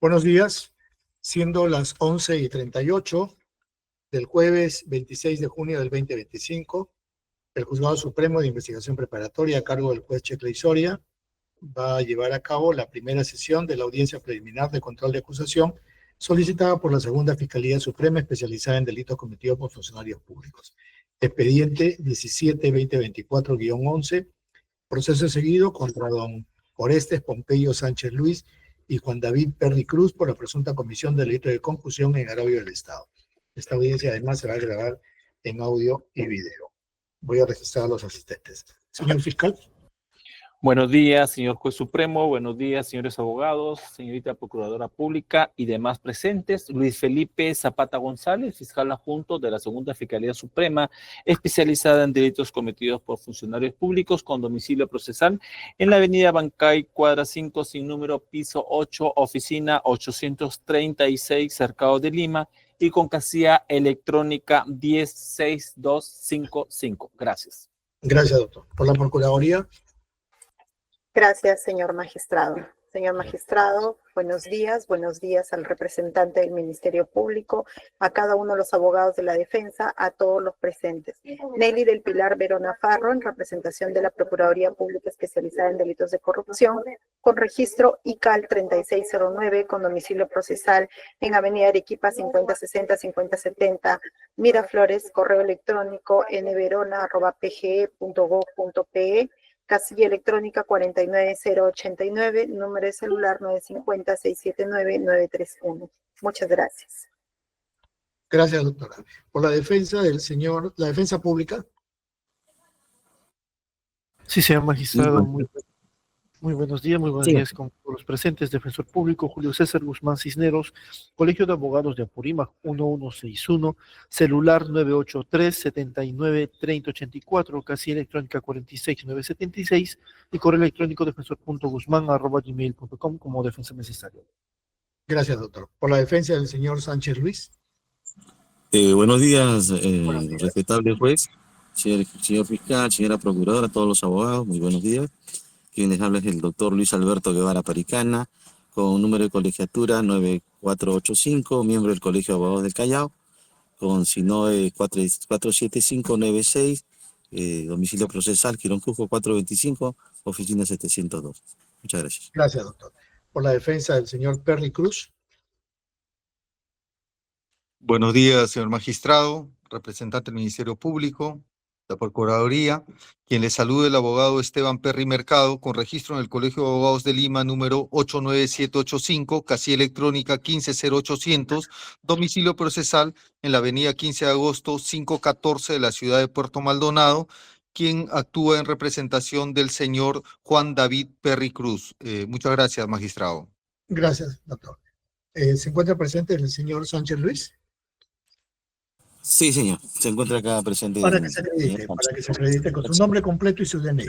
Buenos días, siendo las 11:38 del jueves 26 de junio del 2025, el Juzgado Supremo de Investigación Preparatoria a cargo del juez Checley Soria va a llevar a cabo la primera sesión de la audiencia preliminar de control de acusación solicitada por la Segunda Fiscalía Suprema especializada en delitos cometidos por funcionarios públicos. Expediente 17-2024-11, proceso seguido contra don Orestes Pompeyo Sánchez Luis y Juan David Perry Cruz por la presunta comisión de delito de concusión en agravio del Estado. Esta audiencia además se va a grabar en audio y video. Voy a registrar a los asistentes. Señor fiscal. Buenos días, señor juez supremo. Buenos días, señores abogados, señorita procuradora pública y demás presentes. Luis Felipe Zapata González, fiscal adjunto de la Segunda Fiscalía Suprema, especializada en delitos cometidos por funcionarios públicos con domicilio procesal en la avenida Bancay, cuadra 5, sin número, piso 8, oficina 836, Cercado de Lima, y con casilla electrónica 106255. Gracias. Gracias, doctor. Por la Procuraduría. Gracias, señor magistrado. Señor magistrado, buenos días al representante del Ministerio Público, a cada uno de los abogados de la defensa, a todos los presentes. Nelly del Pilar Verona Farro, en representación de la Procuraduría Pública Especializada en Delitos de Corrupción, con registro ICAL 3609, con domicilio procesal en Avenida Arequipa 5060-5070, Miraflores, correo electrónico nverona@pge.gov.pe, casilla electrónica 49089, número de celular 950-679-931. Muchas gracias. Gracias, doctora. Por la defensa del señor, la defensa pública. Sí, señor magistrado, muy buenos días, días con todos los presentes. Defensor público Julio César Guzmán Cisneros, Colegio de Abogados de Apurímac 1161, celular 983-79-3084, casilla electrónica 46976 y correo electrónico defensor.guzmán@gmail.com como defensa necesaria. Gracias, doctor. Por la defensa del señor Sánchez Luis. Buenos días, respetable juez, señor fiscal, señora procuradora, todos los abogados, muy buenos días. Quien les habla es el doctor Luis Alberto Guevara Paricana, con número de colegiatura 9485, miembro del Colegio de Abogados del Callao, con SINOE 47596, domicilio procesal, Quirón Cusco 425, oficina 702. Muchas gracias. Gracias, doctor. Por la defensa del señor Perry Cruz. Buenos días, señor magistrado, representante del Ministerio Público, la Procuraduría. Quien le saluda el abogado Esteban Perry Mercado, con registro en el Colegio de Abogados de Lima, número 89785, casilla electrónica 150800, domicilio procesal en la avenida 15 de agosto 514 de la ciudad de Puerto Maldonado, quien actúa en representación del señor Juan David Perry Cruz. Muchas gracias, magistrado. Gracias, doctor. ¿Se encuentra presente el señor Sánchez Luis? Sí, señor. Se encuentra acá presente. Para que se acredite con su nombre completo y su DNI.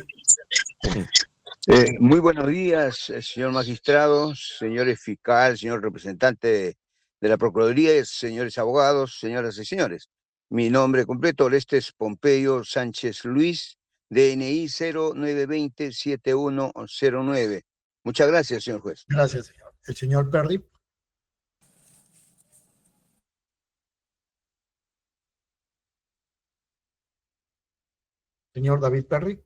Muy buenos días, señor magistrado, señores fiscal, señor representante de la Procuraduría, señores abogados, señoras y señores. Mi nombre completo, Orestes Pompeyo Sánchez Luis, DNI 0920-7109. Muchas gracias, señor juez. Gracias, señor. El señor Perry. Señor David Perry.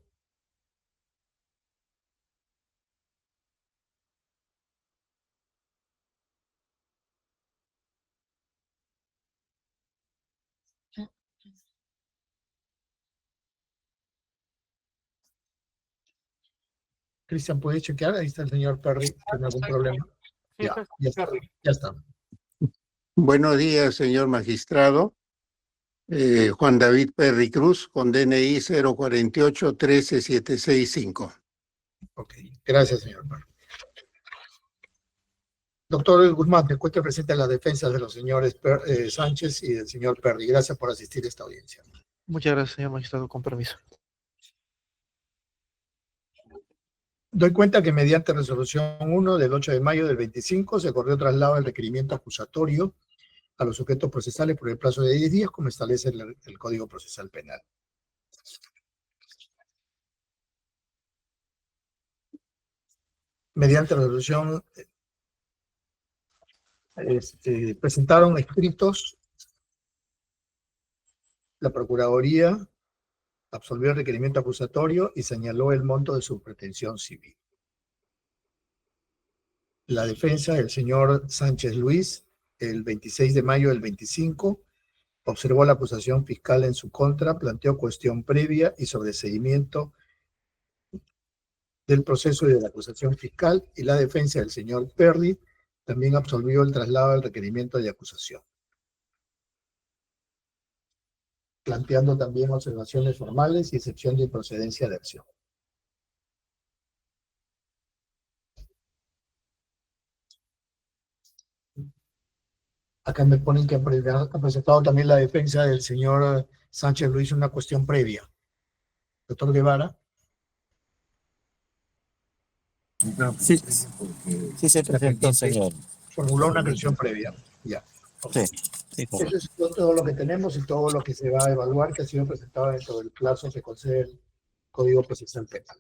Cristian, ¿puede chequear? Ahí está el señor Perry. ¿Tiene algún problema? Ya está. Buenos días, señor magistrado. Juan David Perry Cruz, con DNI 048-13765. Ok, gracias, señor Perry. Doctor Guzmán, te encuentro presente en la defensa de los señores Sánchez y del señor Perry. Gracias por asistir a esta audiencia. Muchas gracias, señor magistrado. Con permiso. Doy cuenta que mediante resolución 1 del 8 de mayo del 25 se acordó traslado del requerimiento acusatorio a los sujetos procesales por el plazo de 10 días, como establece el Código Procesal Penal. Mediante resolución presentaron escritos. La Procuraduría absolvió el requerimiento acusatorio y señaló el monto de su pretensión civil. La defensa del señor Sánchez Luis, el 26 de mayo del 25, observó la acusación fiscal en su contra, planteó cuestión previa y sobreseimiento del proceso y de la acusación fiscal, y la defensa del señor Perry también absolvió el traslado del requerimiento de acusación, planteando también observaciones formales y excepción de improcedencia de acción. Acá me ponen que ha presentado también la defensa del señor Sánchez Luis una cuestión previa. Doctor Guevara. Sí, sí se presentó, señor. Formuló una cuestión previa. Ya. Sí, sí, Eso es todo lo que tenemos y todo lo que se va a evaluar, que ha sido presentado dentro del plazo que concede el Código Procesal Penal.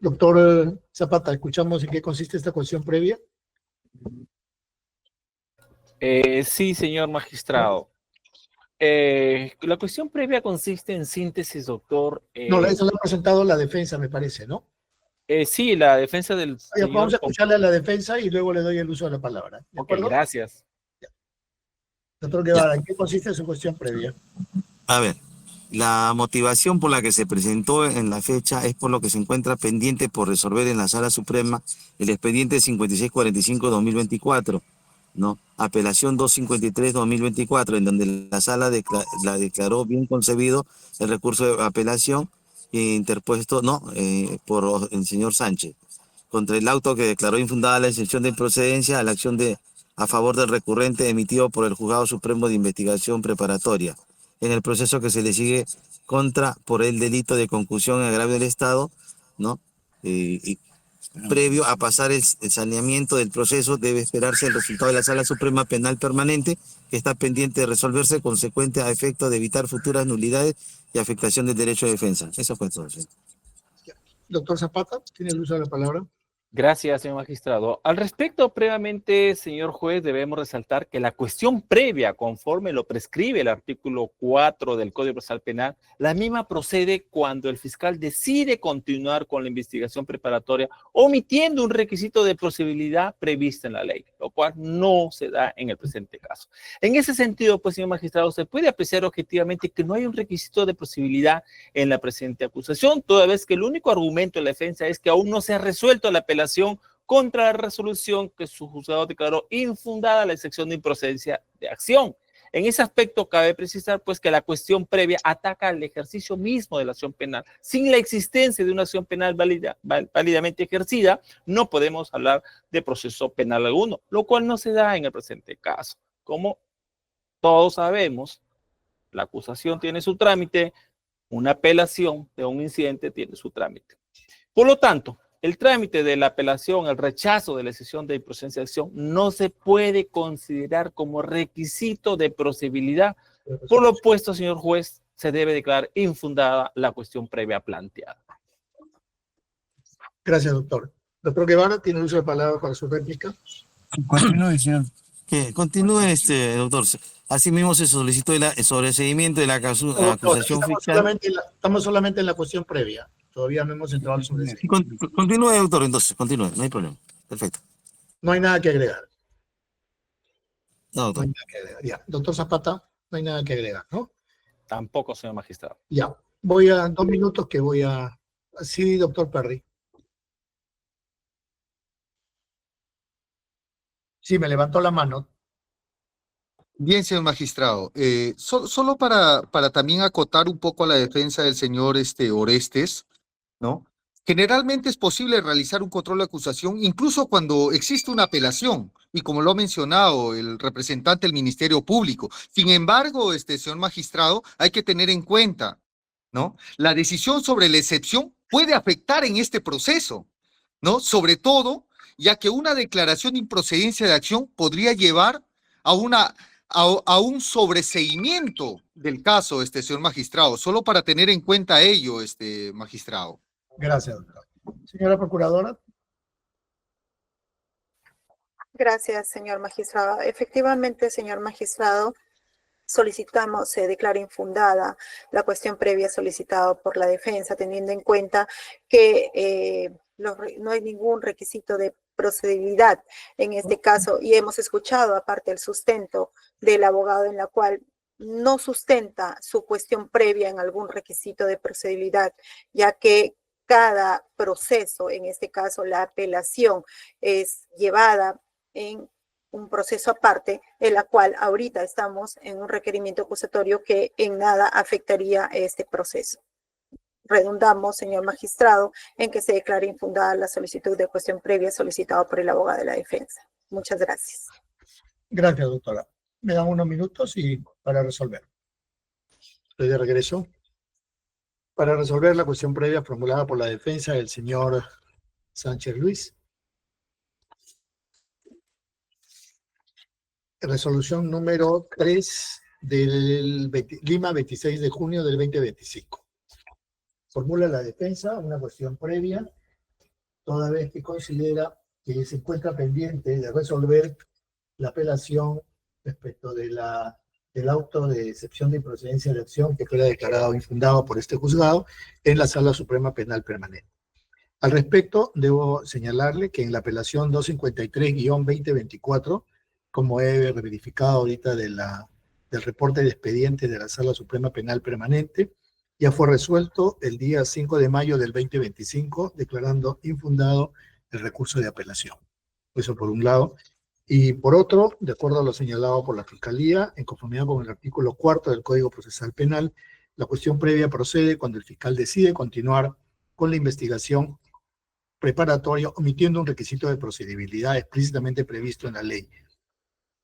Doctor Zapata, ¿escuchamos en qué consiste esta cuestión previa? Sí, señor magistrado. La cuestión previa consiste en síntesis, doctor. No, eso lo ha presentado la defensa, me parece, ¿no? Sí, la defensa del señor... Vamos a escucharle a la defensa y luego le doy el uso de la palabra. ¿De Ok, acuerdo? gracias. Doctor Guevara, ¿en qué consiste su cuestión previa? A ver, la motivación por la que se presentó en la fecha es por lo que se encuentra pendiente por resolver en la Sala Suprema el expediente 5645-2024, ¿no? Apelación 253-2024, en donde la Sala la declaró bien concebido el recurso de apelación interpuesto, ¿no? Por el señor Sánchez, contra el auto que declaró infundada la excepción de improcedencia a la acción a favor del recurrente emitido por el Juzgado Supremo de Investigación Preparatoria, en el proceso que se le sigue por el delito de concusión en agravio del Estado, ¿no? Y previo a pasar el saneamiento del proceso, debe esperarse el resultado de la Sala Suprema Penal Permanente, que está pendiente de resolverse, consecuente a efecto de evitar futuras nulidades y afectación del derecho de defensa. Eso fue todo. ¿Sí? Doctor Zapata, ¿tiene el uso de la palabra? Gracias, señor magistrado. Al respecto, previamente, señor juez, debemos resaltar que la cuestión previa, conforme lo prescribe el artículo 4 del Código Procesal Penal, la misma procede cuando el fiscal decide continuar con la investigación preparatoria, omitiendo un requisito de procedibilidad prevista en la ley, lo cual no se da en el presente caso. En ese sentido, pues, señor magistrado, se puede apreciar objetivamente que no hay un requisito de procedibilidad en la presente acusación, toda vez que el único argumento de la defensa es que aún no se ha resuelto la apelación contra la resolución que su juzgado declaró infundada la excepción de improcedencia de acción. En ese aspecto cabe precisar pues que la cuestión previa ataca al ejercicio mismo de la acción penal. Sin la existencia de una acción penal válidamente ejercida, no podemos hablar de proceso penal alguno, lo cual no se da en el presente caso. Como todos sabemos, la acusación tiene su trámite, una apelación de un incidente tiene su trámite. Por lo tanto, el trámite de la apelación, el rechazo de la excepción de improcedencia de acción, no se puede considerar como requisito de procedibilidad. Por lo opuesto, señor juez, se debe declarar infundada la cuestión previa planteada. Gracias, doctor. Doctor Guevara, ¿tiene el uso de palabra para su réplica? Continúe, señor. Que continúe, doctor. Asimismo, se solicitó el sobreseimiento de la acusación fiscal. Estamos solamente en la cuestión previa. Todavía no hemos entrado al sobreseimiento. Continúe, doctor, entonces, continúe, no hay problema. Perfecto. No hay nada que agregar. No, doctor. No hay nada que agregar. Ya. Doctor Zapata, no hay nada que agregar, ¿no? Tampoco, señor magistrado. Ya. Voy a 2 minutos que voy a... Sí, doctor Perry. Sí, me levantó la mano. Bien, señor magistrado. Solo para también acotar un poco a la defensa del señor Orestes, ¿no? Generalmente es posible realizar un control de acusación incluso cuando existe una apelación, y como lo ha mencionado el representante del Ministerio Público. Sin embargo, señor magistrado, hay que tener en cuenta, ¿no? La decisión sobre la excepción puede afectar en este proceso, ¿no? Sobre todo, ya que una declaración de improcedencia de acción podría llevar a un sobreseimiento del caso, señor magistrado, solo para tener en cuenta ello, magistrado. Gracias, doctor. Señora Procuradora. Gracias, señor magistrado. Efectivamente, señor magistrado, solicitamos se declara infundada la cuestión previa solicitada por la defensa, teniendo en cuenta que no hay ningún requisito de procedibilidad en este caso, y hemos escuchado aparte el sustento del abogado en la cual no sustenta su cuestión previa en algún requisito de procedibilidad, ya que cada proceso, en este caso la apelación, es llevada en un proceso aparte, en la cual ahorita estamos en un requerimiento acusatorio que en nada afectaría este proceso. Redundamos, señor magistrado, en que se declare infundada la solicitud de cuestión previa solicitada por el abogado de la defensa. Muchas gracias. Gracias, doctora. Me dan unos minutos y para resolver. Estoy de regreso. Para resolver la cuestión previa formulada por la defensa del señor Sánchez Luis. Resolución número 3 del Lima, 26 de junio del 2025. Formula la defensa una cuestión previa, toda vez que considera que se encuentra pendiente de resolver la apelación respecto de del auto de excepción de improcedencia de acción que fuera declarado infundado por este juzgado en la Sala Suprema Penal Permanente. Al respecto, debo señalarle que en la apelación 253-2024, como he verificado ahorita del reporte de expediente de la Sala Suprema Penal Permanente, ya fue resuelto el día 5 de mayo del 2025, declarando infundado el recurso de apelación. Eso por un lado. Y por otro, de acuerdo a lo señalado por la Fiscalía, en conformidad con el artículo 4 del Código Procesal Penal, la cuestión previa procede cuando el fiscal decide continuar con la investigación preparatoria, omitiendo un requisito de procedibilidad explícitamente previsto en la ley.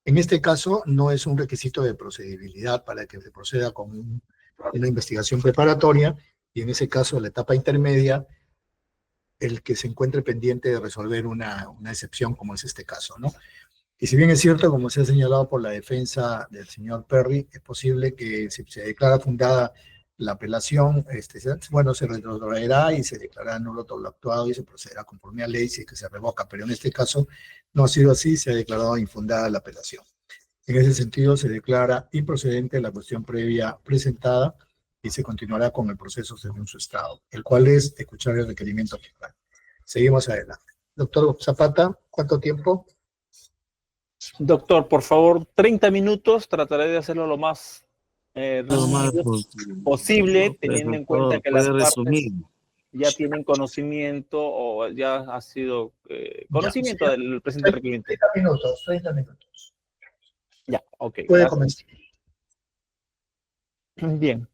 En este caso, no es un requisito de procedibilidad para que se proceda con una investigación preparatoria, y en ese caso, la etapa intermedia, el que se encuentre pendiente de resolver una excepción, como es este caso, ¿no? Y si bien es cierto, como se ha señalado por la defensa del señor Perry, es posible que si se declara fundada la apelación, bueno, se retrotraerá y se declarará nulo todo lo actuado y se procederá conforme a ley si es que se revoca, pero en este caso no ha sido así, se ha declarado infundada la apelación. En ese sentido, se declara improcedente la cuestión previa presentada y se continuará con el proceso según su estado, el cual es escuchar el requerimiento fiscal. Seguimos adelante. Doctor Zapata, ¿cuánto tiempo? Doctor, por favor, 30 minutos. Trataré de hacerlo lo más posible, teniendo en cuenta que las partes ya tienen conocimiento o ya ha sido conocimiento del presente requerimiento. 30 minutos. Ya, ok. Puede comenzar. Bien.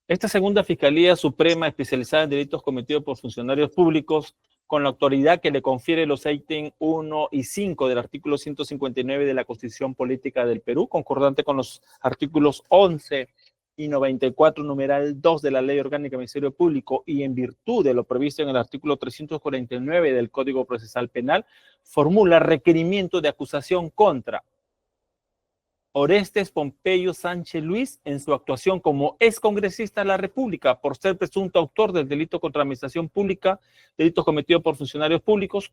Esta segunda Fiscalía Suprema especializada en delitos cometidos por funcionarios públicos, con la autoridad que le confiere los ítems 1 y 5 del artículo 159 de la Constitución Política del Perú, concordante con los artículos 11 y 94, numeral 2 de la Ley Orgánica del Ministerio Público, y en virtud de lo previsto en el artículo 349 del Código Procesal Penal, formula requerimiento de acusación contra Orestes Pompeyo Sánchez Luis en su actuación como excongresista de la República por ser presunto autor del delito contra la administración pública, delitos cometidos por funcionarios públicos.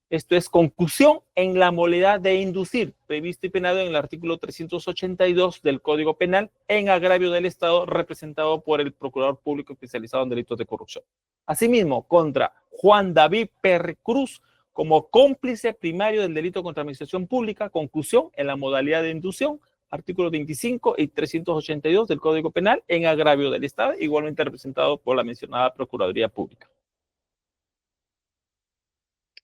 Esto es concusión en la modalidad de inducir, previsto y penado en el artículo 382 del Código Penal, en agravio del Estado representado por el Procurador Público especializado en delitos de corrupción. Asimismo, contra Juan David Perry Cruz, como cómplice primario del delito contra la administración pública, concusión en la modalidad de inducción, artículos 25 y 382 del Código Penal, en agravio del Estado, igualmente representado por la mencionada Procuraduría Pública.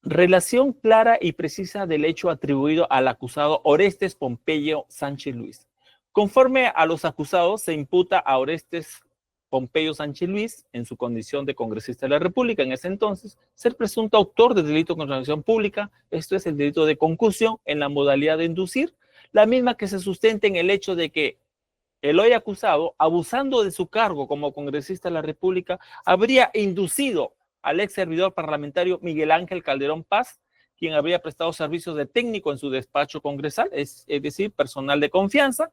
Relación clara y precisa del hecho atribuido al acusado Orestes Pompeyo Sánchez Luis. Conforme a los acusados, se imputa a Orestes Pompeyo Sánchez Luis, en su condición de congresista de la República en ese entonces, ser presunto autor del delito contra la administración pública, esto es el delito de concusión en la modalidad de inducir, la misma que se sustenta en el hecho de que el hoy acusado, abusando de su cargo como congresista de la República, habría inducido al ex servidor parlamentario Miguel Ángel Calderón Paz, quien habría prestado servicios de técnico en su despacho congresal, es decir, personal de confianza,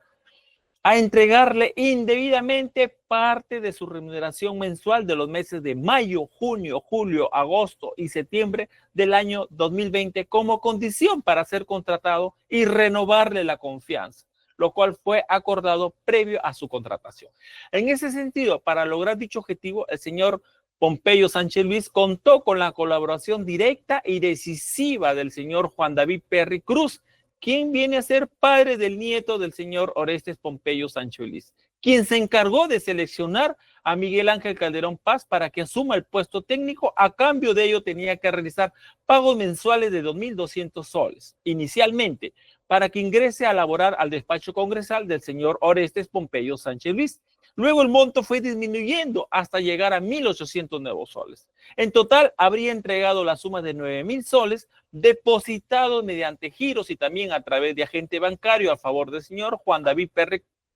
a entregarle indebidamente parte de su remuneración mensual de los meses de mayo, junio, julio, agosto y septiembre del año 2020 como condición para ser contratado y renovarle la confianza, lo cual fue acordado previo a su contratación. En ese sentido, para lograr dicho objetivo, el señor Pompeyo Sánchez Luis contó con la colaboración directa y decisiva del señor Juan David Perry Cruz, quien viene a ser padre del nieto del señor Orestes Pompeyo Sánchez Luis, quien se encargó de seleccionar a Miguel Ángel Calderón Paz para que asuma el puesto técnico. A cambio de ello tenía que realizar pagos mensuales de 2.200 soles, inicialmente, para que ingrese a laborar al despacho congresal del señor Orestes Pompeyo Sánchez Luis. Luego el monto fue disminuyendo hasta llegar a 1.800 nuevos soles. En total, habría entregado la suma de 9.000 soles depositados mediante giros y también a través de agente bancario a favor del señor Juan David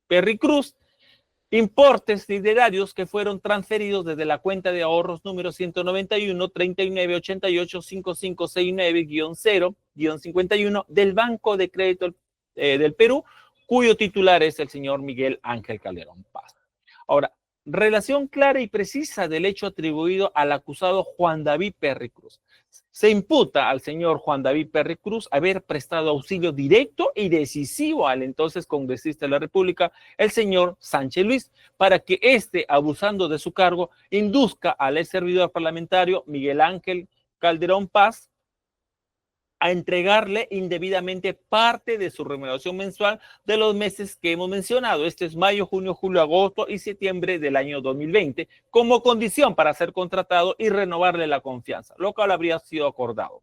Perry Cruz, importes dinerarios que fueron transferidos desde la cuenta de ahorros número 191-3988-5569-0-51 del Banco de Crédito del Perú, cuyo titular es el señor Miguel Ángel Calderón Paz. Ahora, relación clara y precisa del hecho atribuido al acusado Juan David Perry Cruz. Se imputa al señor Juan David Perry Cruz haber prestado auxilio directo y decisivo al entonces congresista de la República, el señor Sánchez Luis, para que éste, abusando de su cargo, induzca al ex servidor parlamentario Miguel Ángel Calderón Paz a entregarle indebidamente parte de su remuneración mensual de los meses que hemos mencionado. Este es mayo, junio, julio, agosto y septiembre del año 2020, como condición para ser contratado y renovarle la confianza, lo cual habría sido acordado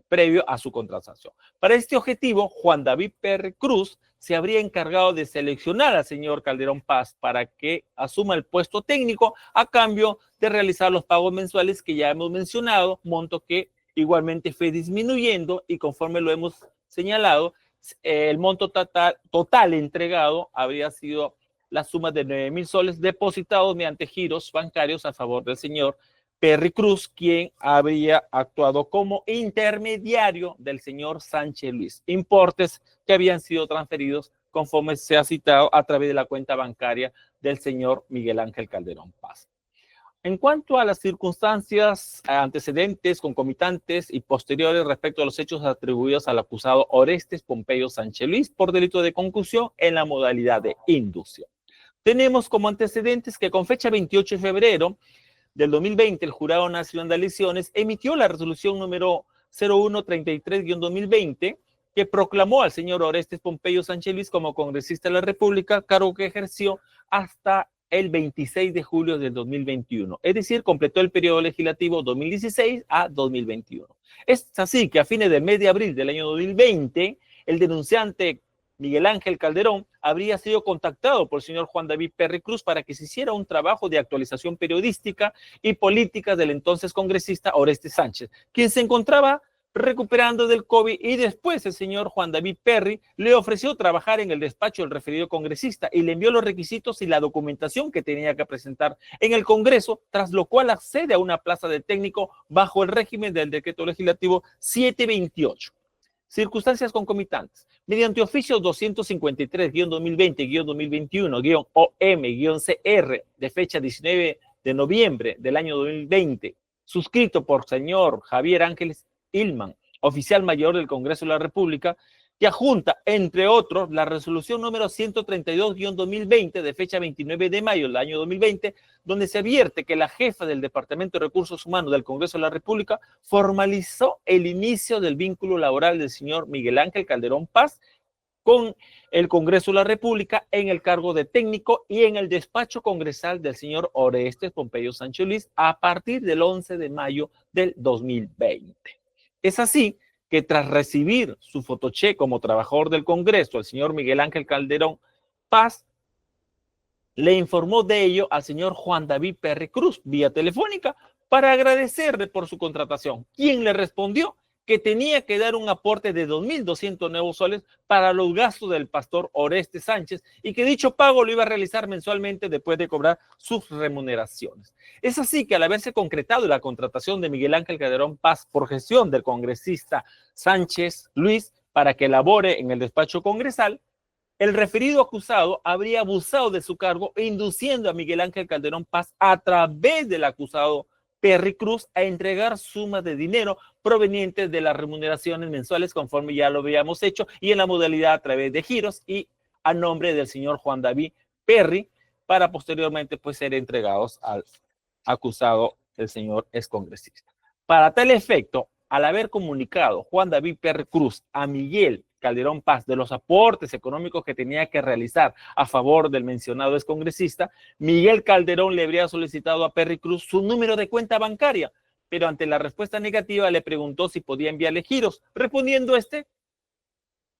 previo a su contratación. Para este objetivo, Juan David Perry Cruz se habría encargado de seleccionar al señor Calderón Paz para que asuma el puesto técnico a cambio de realizar los pagos mensuales que ya hemos mencionado, monto que igualmente fue disminuyendo y conforme lo hemos señalado, el monto total entregado habría sido la suma de 9.000 soles depositados mediante giros bancarios a favor del señor Perry Cruz, quien habría actuado como intermediario del señor Sánchez Luis, importes que habían sido transferidos conforme se ha citado a través de la cuenta bancaria del señor Miguel Ángel Calderón Paz. En cuanto a las circunstancias antecedentes, concomitantes y posteriores respecto a los hechos atribuidos al acusado Orestes Pompeyo Sánchez Luis por delito de concusión en la modalidad de inducción. Tenemos como antecedentes que con fecha 28 de febrero del 2020, el Jurado Nacional de Elecciones emitió la resolución número 0133-2020 que proclamó al señor Orestes Pompeyo Sánchez Luis como congresista de la República, cargo que ejerció hasta el 26 de julio del 2021, es decir, completó el periodo legislativo 2016 a 2021. Es así que a fines del mes de abril del año 2020, el denunciante Miguel Ángel Calderón habría sido contactado por el señor Juan David Perry Cruz para que se hiciera un trabajo de actualización periodística y política del entonces congresista Orestes Sánchez, quien se encontraba recuperando del COVID, y después el señor Juan David Perry le ofreció trabajar en el despacho del referido congresista y le envió los requisitos y la documentación que tenía que presentar en el Congreso, tras lo cual accede a una plaza de técnico bajo el régimen del decreto legislativo 728. Circunstancias concomitantes. Mediante oficio 253-2020-2021-OM-CR de fecha 19 de noviembre del año 2020, suscrito por señor Javier Ángeles Ilman, oficial mayor del Congreso de la República, que adjunta, entre otros, la resolución número 132-2020 de fecha 29 de mayo del año 2020, donde se advierte que la jefa del Departamento de Recursos Humanos del Congreso de la República formalizó el inicio del vínculo laboral del señor Miguel Ángel Calderón Paz con el Congreso de la República en el cargo de técnico y en el despacho congresal del señor Orestes Pompeyo Sánchez Luis a partir del 11 de mayo del 2020. Es así que tras recibir su fotoche como trabajador del Congreso, el señor Miguel Ángel Calderón Paz le informó de ello al señor Juan David Perry Cruz vía telefónica para agradecerle por su contratación, quien le respondió que tenía que dar un aporte de 2.200 nuevos soles para los gastos del pastor Orestes Sánchez y que dicho pago lo iba a realizar mensualmente después de cobrar sus remuneraciones. Es así que al haberse concretado la contratación de Miguel Ángel Calderón Paz por gestión del congresista Sánchez Luis para que labore en el despacho congresal, El referido acusado habría abusado de su cargo induciendo a Miguel Ángel Calderón Paz a través del acusado Perry Cruz a entregar sumas de dinero provenientes de las remuneraciones mensuales conforme ya lo habíamos hecho y en la modalidad a través de giros y a nombre del señor Juan David Perry para posteriormente pues ser entregados al acusado, el señor excongresista. Para tal efecto, al haber comunicado Juan David Perry Cruz a Miguel Calderón Paz de los aportes económicos que tenía que realizar a favor del mencionado excongresista, Miguel Calderón le habría solicitado a Perry Cruz su número de cuenta bancaria, pero ante la respuesta negativa le preguntó si podía enviarle giros, respondiendo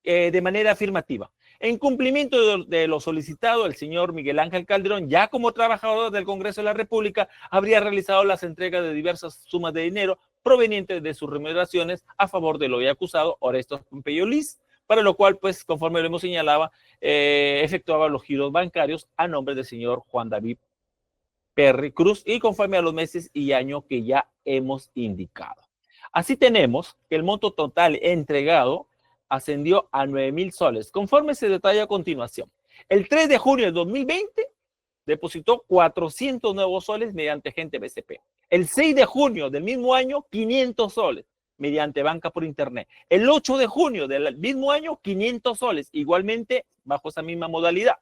de manera afirmativa. En cumplimiento de lo solicitado, el señor Miguel Ángel Calderón, ya como trabajador del Congreso de la República, habría realizado las entregas de diversas sumas de dinero provenientes de sus remuneraciones a favor del hoy acusado Orestes Pompeyo Liz, para lo cual, pues, conforme lo hemos señalado, efectuaba los giros bancarios a nombre del señor Juan David Perry Cruz y conforme a los meses y año que ya hemos indicado. Así tenemos que el monto total entregado ascendió a 9,000 soles, conforme se detalla a continuación. El 3 de junio de 2020 depositó 400 nuevos soles mediante agente BCP. El 6 de junio del mismo año, 500 soles mediante banca por internet. El 8 de junio del mismo año, 500 soles, igualmente bajo esa misma modalidad.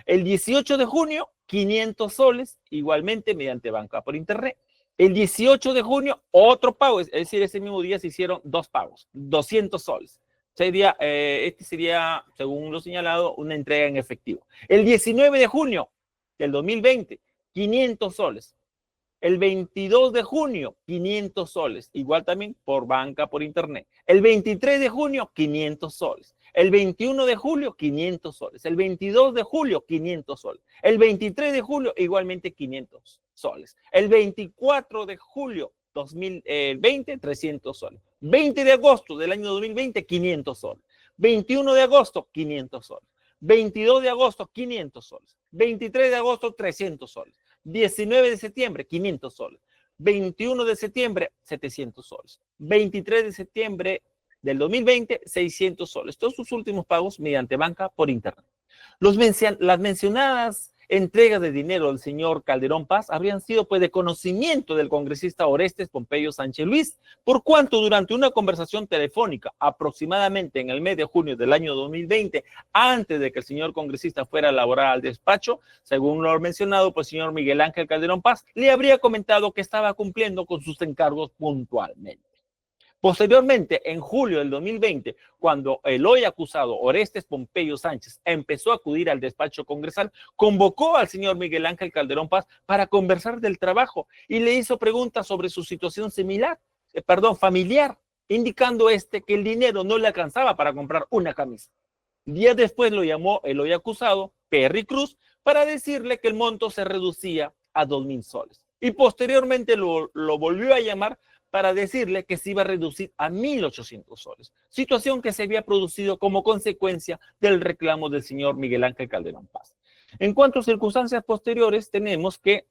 El 18 de junio, 500 soles, igualmente mediante banca por internet. El 18 de junio, otro pago, es decir, ese mismo día se hicieron dos pagos, 200 soles. Este sería, según lo señalado, una entrega en efectivo. El 19 de junio del 2020, 500 soles. El 22 de junio, 500 soles, igual también por banca, por internet. El 23 de junio, 500 soles. El 21 de julio, 500 soles. El 22 de julio, 500 soles. El 23 de julio, igualmente 500 soles. El 24 de julio 2020, 300 soles. 20 de agosto del año 2020, 500 soles. 21 de agosto, 500 soles. 22 de agosto, 500 soles. 23 de agosto, 300 soles. 19 de septiembre, 500 soles. 21 de septiembre, 700 soles. 23 de septiembre del 2020, 600 soles. Todos sus últimos pagos mediante banca por internet. Las mencionadas entregas de dinero del señor Calderón Paz habrían sido pues de conocimiento del congresista Orestes Pompeyo Sánchez Luis, por cuanto durante una conversación telefónica aproximadamente en el mes de junio del año 2020, antes de que el señor congresista fuera a laborar al despacho, según lo mencionado por el señor Miguel Ángel Calderón Paz, le habría comentado que estaba cumpliendo con sus encargos puntualmente. Posteriormente, en julio del 2020, cuando el hoy acusado Orestes Pompeyo Sánchez empezó a acudir al despacho congresal, convocó al señor Miguel Ángel Calderón Paz para conversar del trabajo y le hizo preguntas sobre su situación familiar, indicando que el dinero no le alcanzaba para comprar una camisa. Días después lo llamó el hoy acusado Perry Cruz para decirle que el monto se reducía a 2,000 soles. Y posteriormente lo volvió a llamar para decirle que se iba a reducir a 1,800 soles, situación que se había producido como consecuencia del reclamo del señor Miguel Ángel Calderón Paz. En cuanto a circunstancias posteriores, tenemos que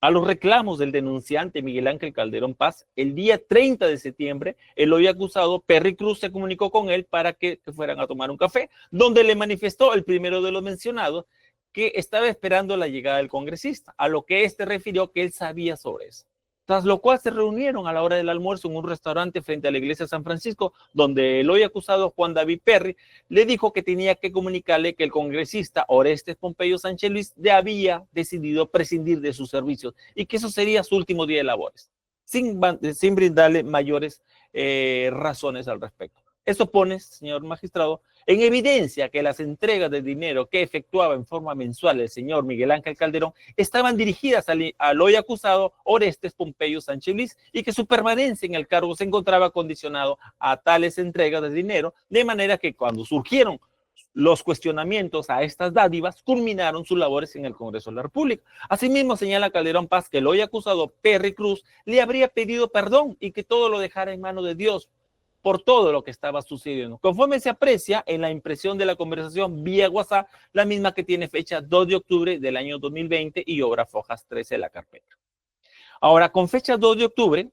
a los reclamos del denunciante Miguel Ángel Calderón Paz, el día 30 de septiembre, el hoy acusado Perry Cruz se comunicó con él para que fueran a tomar un café, donde le manifestó el primero de los mencionados que estaba esperando la llegada del congresista, a lo que éste refirió que él sabía sobre eso. Tras lo cual se reunieron a la hora del almuerzo en un restaurante frente a la iglesia de San Francisco, donde el hoy acusado Juan David Perry le dijo que tenía que comunicarle que el congresista Orestes Pompeyo Sánchez Luis le había decidido prescindir de sus servicios y que eso sería su último día de labores, sin brindarle mayores razones al respecto. Eso pone, señor magistrado, en evidencia que las entregas de dinero que efectuaba en forma mensual el señor Miguel Ángel Calderón estaban dirigidas al hoy acusado Orestes Pompeyo Sánchez Luis y que su permanencia en el cargo se encontraba condicionado a tales entregas de dinero, de manera que cuando surgieron los cuestionamientos a estas dádivas, culminaron sus labores en el Congreso de la República. Asimismo, señala Calderón Paz que el hoy acusado Perry Cruz le habría pedido perdón y que todo lo dejara en manos de Dios por todo lo que estaba sucediendo. Conforme se aprecia en la impresión de la conversación vía WhatsApp, la misma que tiene fecha 2 de octubre del año 2020 y obra Fojas 13 de la carpeta. Ahora, con fecha 2 de octubre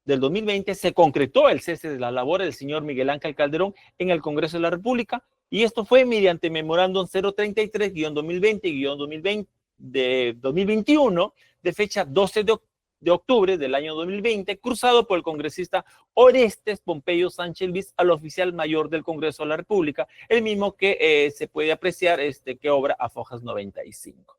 del 2020 se concretó el cese de las labores del señor Miguel Ángel Calderón en el Congreso de la República Y esto fue mediante memorándum 033-2020-2020 de 2021, de fecha 12 de octubre del año 2020, cruzado por el congresista Orestes Pompeyo Sánchez Luis al oficial mayor del Congreso de la República, el mismo que se puede apreciar que obra a fojas 95.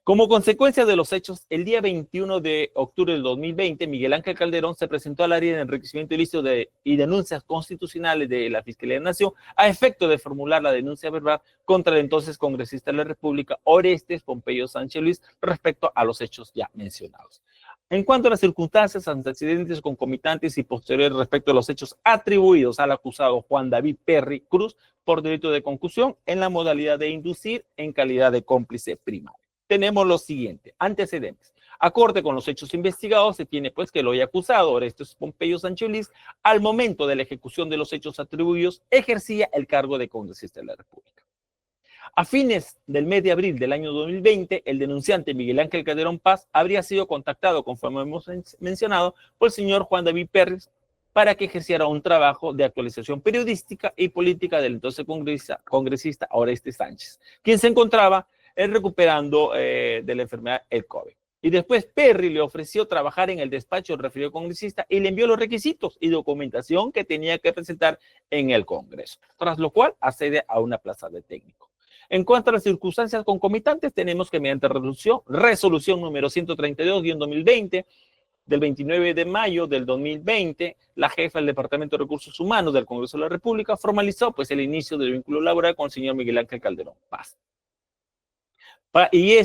Como consecuencia de los hechos, el día 21 de octubre del 2020, Miguel Ángel Calderón se presentó al área de enriquecimiento ilícito y denuncias constitucionales de la Fiscalía de la Nación a efecto de formular la denuncia verbal contra el entonces congresista de la República, Orestes Pompeyo Sánchez Luis, respecto a los hechos ya mencionados. En cuanto a las circunstancias, antecedentes, concomitantes y posteriores respecto a los hechos atribuidos al acusado Juan David Perry Cruz por delito de concusión en la modalidad de inducir en calidad de cómplice primario. Tenemos lo siguiente, antecedentes. Acorde con los hechos investigados, se tiene pues que el hoy acusado, Orestes Pompeyo Sánchez Luis, al momento de la ejecución de los hechos atribuidos, ejercía el cargo de congresista de la República. A fines del mes de abril del año 2020, el denunciante Miguel Ángel Calderón Paz habría sido contactado, conforme hemos mencionado, por el señor Juan David Pérez para que ejerciera un trabajo de actualización periodística y política del entonces congresista Orestes Sánchez, quien se encontraba recuperando de la enfermedad el COVID. Y después Perry le ofreció trabajar en el despacho del referido congresista y le envió los requisitos y documentación que tenía que presentar en el Congreso, tras lo cual accede a una plaza de técnico. En cuanto a las circunstancias concomitantes, tenemos que mediante resolución número 132-2020, del 29 de mayo del 2020, la jefa del Departamento de Recursos Humanos del Congreso de la República formalizó pues el inicio del vínculo laboral con el señor Miguel Ángel Calderón Paz. Y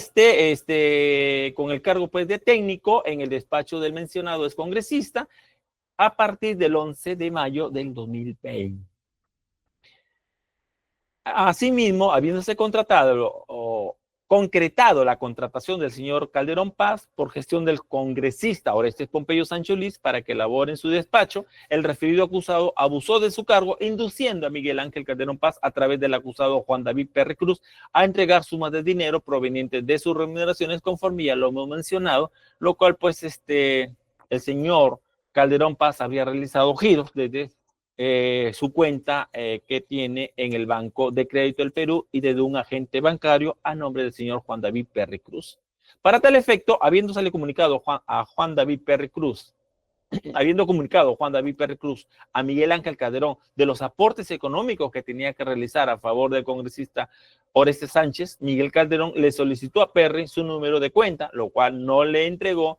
con el cargo pues de técnico en el despacho del mencionado excongresista a partir del 11 de mayo del 2020. Asimismo, habiéndose contratado o concretado la contratación del señor Calderón Paz por gestión del congresista Orestes Pompeyo Sánchez Luis para que labore en su despacho, el referido acusado abusó de su cargo, induciendo a Miguel Ángel Calderón Paz a través del acusado Juan David Perry Cruz a entregar sumas de dinero provenientes de sus remuneraciones, conforme ya lo hemos mencionado, lo cual pues el señor Calderón Paz había realizado giros desde su cuenta que tiene en el Banco de Crédito del Perú y desde un agente bancario a nombre del señor Juan David Perry Cruz. Para tal efecto, habiendo comunicado Juan David Perry Cruz a Miguel Ángel Calderón de los aportes económicos que tenía que realizar a favor del congresista Orestes Sánchez, Miguel Calderón le solicitó a Perry su número de cuenta, lo cual no le entregó,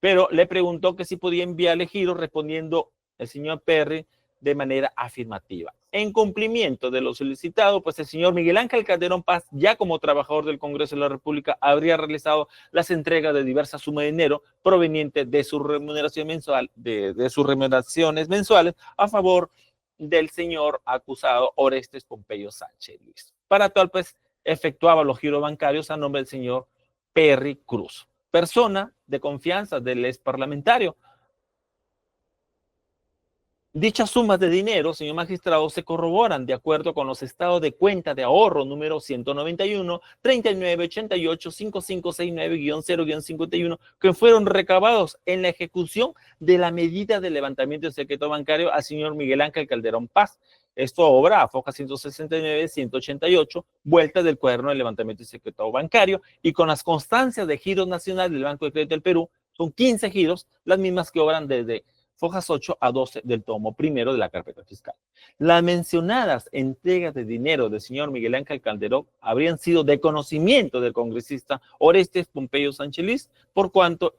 pero le preguntó que si podía enviarle giros, respondiendo el señor Perry de manera afirmativa. En cumplimiento de lo solicitado, pues el señor Miguel Ángel Calderón Paz, ya como trabajador del Congreso de la República, habría realizado las entregas de diversas sumas de dinero provenientes de su remuneración mensual, de sus remuneraciones mensuales a favor del señor acusado Orestes Pompeyo Sánchez Luis. Para tal, pues, efectuaba los giros bancarios a nombre del señor Perry Cruz, persona de confianza del ex parlamentario. Dichas sumas de dinero, señor magistrado, se corroboran de acuerdo con los estados de cuenta de ahorro número 191, 3988, 5569-0-51, que fueron recabados en la ejecución de la medida de levantamiento del secreto bancario al señor Miguel Ángel Calderón Paz. Esto obra a foja 169-188, vuelta del cuaderno de levantamiento del secreto bancario, y con las constancias de giros nacionales del Banco de Crédito del Perú, son 15 giros, las mismas que obran desde fojas 8 a 12 del tomo primero de la carpeta fiscal. Las mencionadas entregas de dinero del señor Miguel Ángel Calderón habrían sido de conocimiento del congresista Orestes Pompeyo Sánchez Luis, por cuanto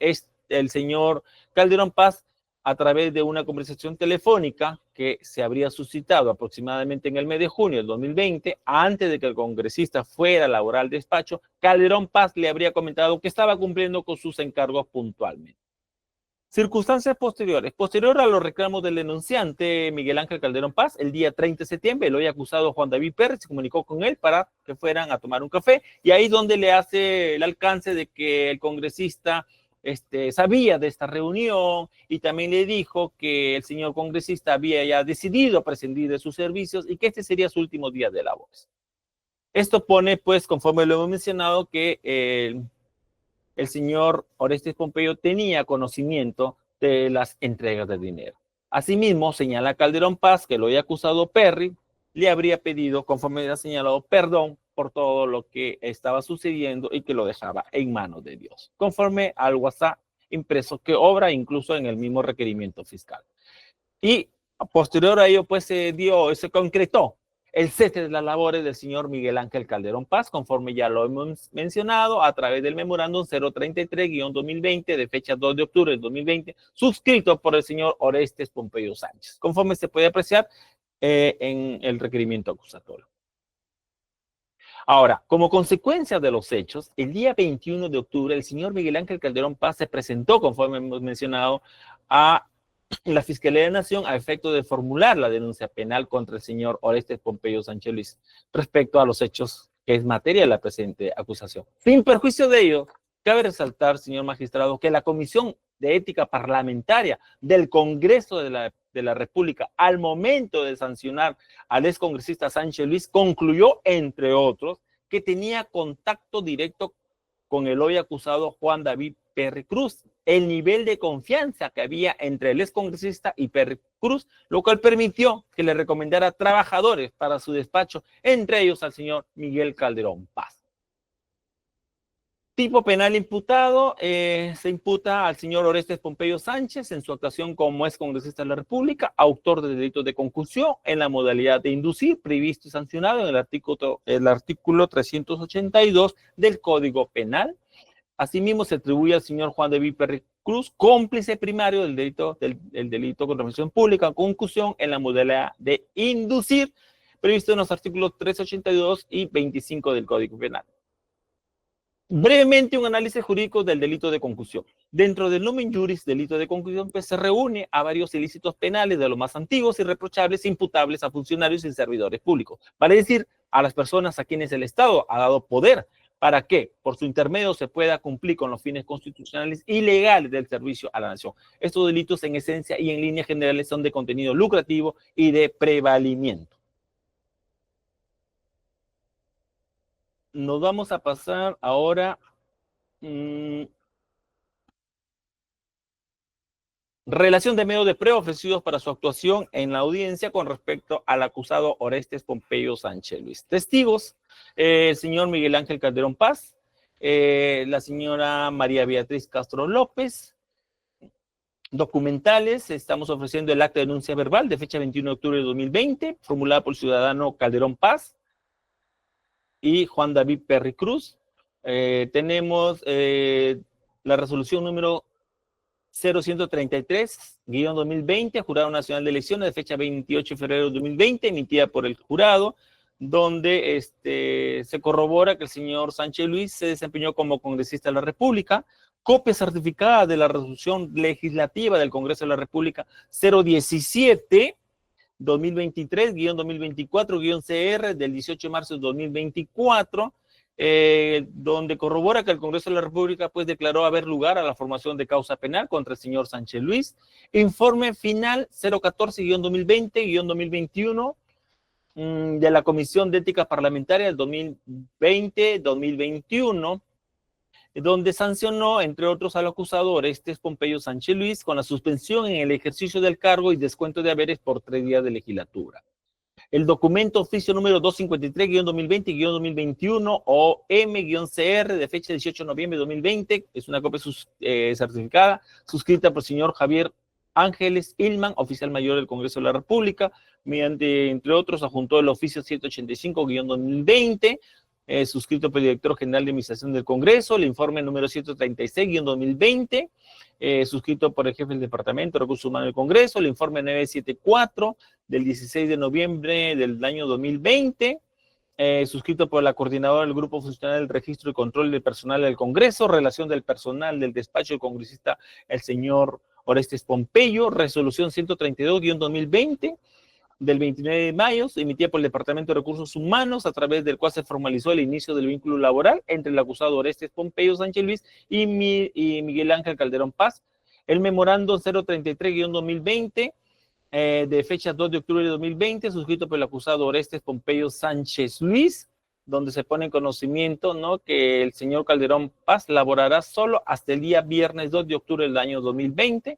el señor Calderón Paz, a través de una conversación telefónica que se habría suscitado aproximadamente en el mes de junio del 2020, antes de que el congresista fuera a laborar al despacho, Calderón Paz le habría comentado que estaba cumpliendo con sus encargos puntualmente. Circunstancias posteriores. Posterior a los reclamos del denunciante Miguel Ángel Calderón Paz, el día 30 de septiembre, el hoy acusado Juan David Pérez se comunicó con él para que fueran a tomar un café, y ahí donde le hace el alcance de que el congresista sabía de esta reunión, y también le dijo que el señor congresista había ya decidido prescindir de sus servicios y que este sería su último día de labores. Esto pone, pues, conforme lo hemos mencionado, que el señor Orestes Pompeyo tenía conocimiento de las entregas de dinero. Asimismo, señala Calderón Paz que el hoy acusado Perry le habría pedido, conforme ha señalado, perdón por todo lo que estaba sucediendo y que lo dejaba en manos de Dios, conforme al WhatsApp impreso que obra incluso en el mismo requerimiento fiscal. Y posterior a ello, pues se concretó el cese de las labores del señor Miguel Ángel Calderón Paz, conforme ya lo hemos mencionado, a través del memorándum 033-2020 de fecha 2 de octubre del 2020, suscrito por el señor Orestes Pompeyo Sánchez, conforme se puede apreciar en el requerimiento acusatorio. Ahora, como consecuencia de los hechos, el día 21 de octubre, el señor Miguel Ángel Calderón Paz se presentó, conforme hemos mencionado, a la Fiscalía de Nación a efecto de formular la denuncia penal contra el señor Orestes Pompeyo Sánchez Luis respecto a los hechos que es materia de la presente acusación. Sin perjuicio de ello, cabe resaltar, señor magistrado, que la Comisión de Ética Parlamentaria del Congreso de la República, al momento de sancionar al excongresista Sánchez Luis, concluyó, entre otros, que tenía contacto directo con el hoy acusado Juan David Perry Cruz, el nivel de confianza que había entre el excongresista y Perry Cruz, lo cual permitió que le recomendara trabajadores para su despacho, entre ellos al señor Miguel Calderón Paz. Tipo penal imputado, se imputa al señor Orestes Pompeyo Sánchez en su actuación como excongresista de la República, autor de delitos de concusión en la modalidad de inducir, previsto y sancionado en el artículo 382 del Código Penal. Asimismo, se atribuye al señor Juan David Perry Cruz, cómplice primario del delito contra la función pública, concusión en la modalidad de inducir, previsto en los artículos 382 y 25 del Código Penal. Brevemente, un análisis jurídico del delito de concusión. Dentro del nomen juris delito de concusión, pues se reúne a varios ilícitos penales de los más antiguos y reprochables imputables a funcionarios y servidores públicos. Vale decir, a las personas a quienes el Estado ha dado poder para que por su intermedio se pueda cumplir con los fines constitucionales y legales del servicio a la nación. Estos delitos en esencia y en líneas generales son de contenido lucrativo y de prevalimiento. Nos vamos a pasar ahora relación de medios de prueba ofrecidos para su actuación en la audiencia con respecto al acusado Orestes Pompeyo Sánchez Luis. Testigos, el señor Miguel Ángel Calderón Paz, la señora María Beatriz Castro López. Documentales, estamos ofreciendo el acta de denuncia verbal de fecha 21 de octubre de 2020, formulada por el ciudadano Calderón Paz y Juan David Perry Cruz. Tenemos la resolución número 0133-2020, Jurado Nacional de Elecciones, de fecha 28 de febrero de 2020, emitida por el jurado, donde se corrobora que el señor Sánchez Luis se desempeñó como congresista de la República. Copia certificada de la resolución legislativa del Congreso de la República 017-2023-2024-CR del 18 de marzo de 2024, donde corrobora que el Congreso de la República pues declaró haber lugar a la formación de causa penal contra el señor Sánchez Luis. Informe final 014-2020-2021 de la Comisión de Ética Parlamentaria del 2020-2021, donde sancionó, entre otros, al acusado Orestes Pompeyo Sánchez Luis con la suspensión en el ejercicio del cargo y descuento de haberes por 3 días de legislatura. El documento oficio número 253-2020-2021 o M-CR de fecha 18 de noviembre de 2020, es una copia certificada, suscrita por el señor Javier Ángeles Ilman, oficial mayor del Congreso de la República, mediante, entre otros, adjuntó el oficio 185-2020, suscrito por el director general de Administración del Congreso, el informe número 136-2020, suscrito por el jefe del Departamento de Recursos Humanos del Congreso, el informe 974 del 16 de noviembre del año 2020, suscrito por la coordinadora del Grupo Funcional del Registro y Control del Personal del Congreso, relación del personal del despacho del congresista, el señor Orestes Pompeyo, resolución 132-2020, del 29 de mayo, emitida por el Departamento de Recursos Humanos, a través del cual se formalizó el inicio del vínculo laboral entre el acusado Orestes Pompeyo Sánchez Luis y Miguel Ángel Calderón Paz. El memorando 033-2020, de fecha 2 de octubre de 2020, suscrito por el acusado Orestes Pompeyo Sánchez Luis, donde se pone en conocimiento, ¿no?, que el señor Calderón Paz laborará solo hasta el día viernes 2 de octubre del año 2020.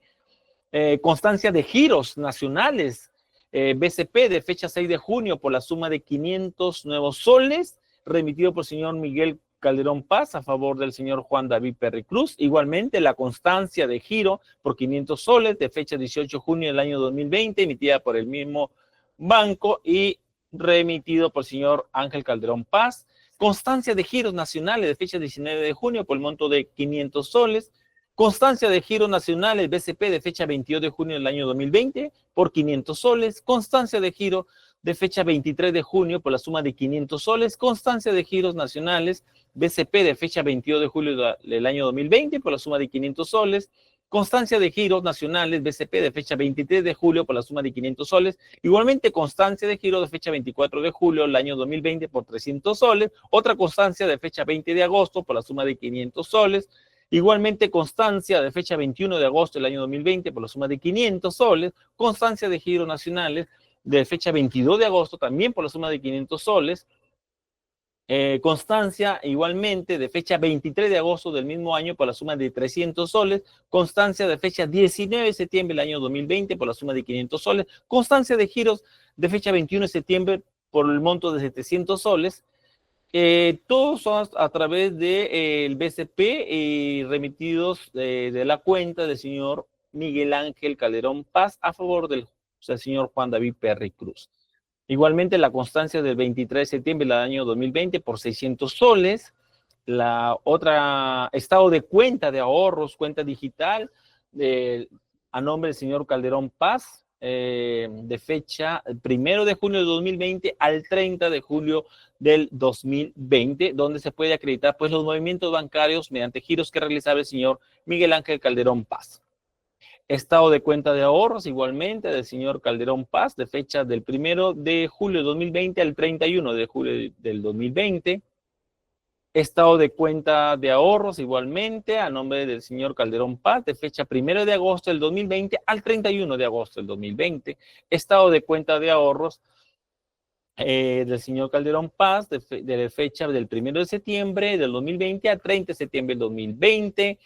Constancia de giros nacionales BCP de fecha 6 de junio por la suma de 500 nuevos soles, remitido por el señor Miguel Calderón Paz a favor del señor Juan David Perry Cruz. Igualmente, la constancia de giro por 500 soles de fecha 18 de junio del año 2020, emitida por el mismo banco y remitido por el señor Ángel Calderón Paz. Constancia de giros nacionales de fecha 19 de junio por el monto de 500 soles. Constancia de giros nacionales BCP de fecha 22 de junio del año 2020 por 500 soles. Constancia de giro de fecha 23 de junio por la suma de 500 soles. Constancia de giros nacionales BCP de fecha 22 de julio del año 2020 por la suma de 500 soles. Constancia de giros nacionales BCP de fecha 23 de julio por la suma de 500 soles. Igualmente, constancia de giro de fecha 24 de julio del año 2020 por 300 soles. Otra constancia de fecha 20 de agosto por la suma de 500 soles. Igualmente, constancia de fecha 21 de agosto del año 2020 por la suma de 500 soles. Constancia de giros nacionales de fecha 22 de agosto también por la suma de 500 soles. Constancia igualmente de fecha 23 de agosto del mismo año por la suma de 300 soles, constancia de fecha 19 de septiembre del año 2020 por la suma de 500 soles, constancia de giros de fecha 21 de septiembre por el monto de 700 soles, todos son a través del BCP y remitidos de la cuenta del señor Miguel Ángel Calderón Paz a favor del señor Juan David Perry Cruz. Igualmente, la constancia del 23 de septiembre del año 2020 por 600 soles. La otra, estado de cuenta de ahorros, cuenta digital, a nombre del señor Calderón Paz, de fecha 1 de junio de 2020 al 30 de julio del 2020, donde se puede acreditar pues, los movimientos bancarios mediante giros que realizaba el señor Miguel Ángel Calderón Paz. Estado de cuenta de ahorros, igualmente, del señor Calderón Paz, de fecha del 1 de julio de 2020 al 31 de julio del 2020. Estado de cuenta de ahorros, igualmente, a nombre del señor Calderón Paz, de fecha 1 de agosto del 2020 al 31 de agosto del 2020. Estado de cuenta de ahorros del señor Calderón Paz, de fecha del 1 de septiembre del 2020 al 30 de septiembre del 2020.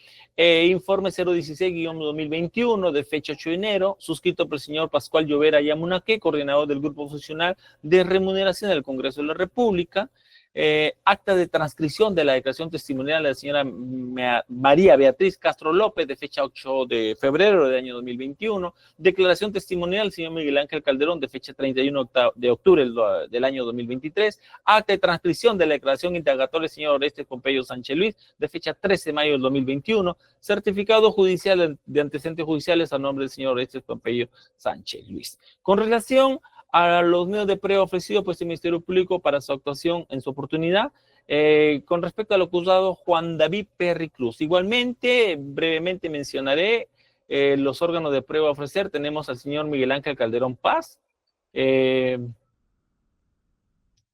Informe 016-2021 de fecha 8 de enero, suscrito por el señor Pascual Llovera Yamunaque, coordinador del Grupo Funcional de Remuneración del Congreso de la República. Acta de transcripción de la declaración testimonial de la señora María Beatriz Castro López de fecha 8 de febrero del año 2021, declaración testimonial del señor Miguel Ángel Calderón de fecha 31 de octubre del año 2023, acta de transcripción de la declaración indagatoria del señor Orestes Pompeyo Sánchez Luis de fecha 13 de mayo del 2021, certificado judicial de antecedentes judiciales a nombre del señor Orestes Pompeyo Sánchez Luis. Con relación a los medios de prueba ofrecidos por el Ministerio Público para su actuación en su oportunidad, con respecto al acusado Juan David Perry Cruz. Igualmente, brevemente mencionaré los órganos de prueba a ofrecer. Tenemos al señor Miguel Ángel Calderón Paz,